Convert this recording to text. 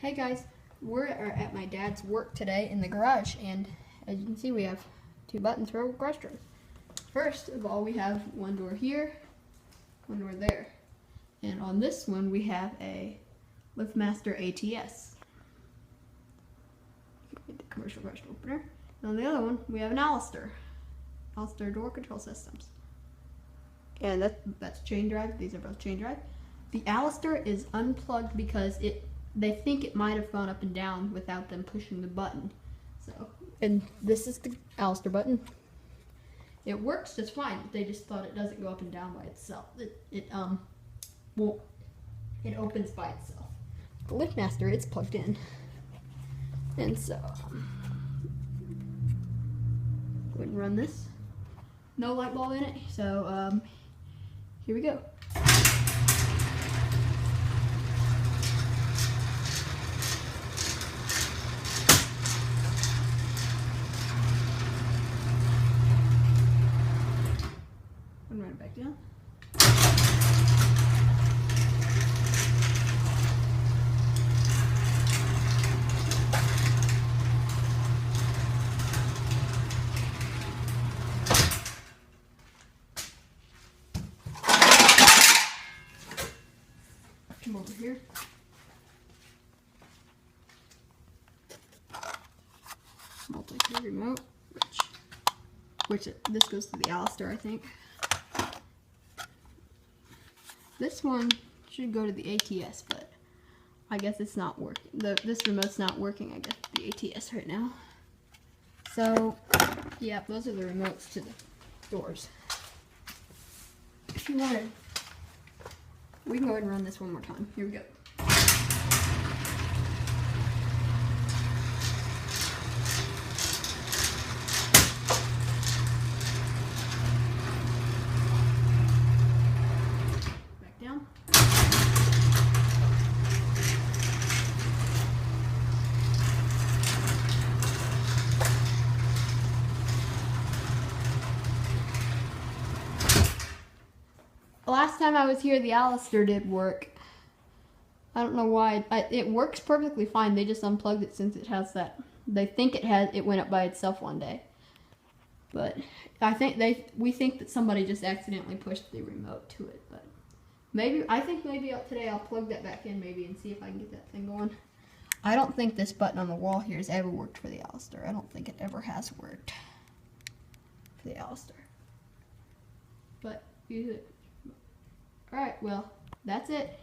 Hey guys, we're at my dad's work today in the garage, and as you can see we have two buttons for garage doors. First of all, we have one door here, one door there, and on this one we have a LiftMaster ATS, the commercial garage door opener, and on the other one we have an Alistair door control systems, and that's chain drive. These are both chain drive. The Alistair is unplugged because they think it might have gone up and down without them pushing the button. So, and this is the Alistair button. It works just fine. They just thought it doesn't go up and down by itself. It opens by itself. The LiftMaster, it's plugged in, and so go ahead and run this. No light bulb in it, so here we go. And run it back down. Come over here. Multi-key remote, which this goes to the Alistair, I think. This one should go to the ATS, but I guess it's not working. This remote's not working, I guess, the ATS right now. So, yeah, those are the remotes to the doors. If you wanted, we can go ahead and run this one more time. Here we go. Back down. Last time I was here, the Alistair did work. I don't know why. It works perfectly fine. They just unplugged it since it has that. They think it went up by itself one day. But we think that somebody just accidentally pushed the remote to it. But I think today I'll plug that back in maybe and see if I can get that thing going. I don't think this button on the wall here has ever worked for the Alistair. I don't think it ever has worked for the Alistair. But use it. Alright, well, that's it.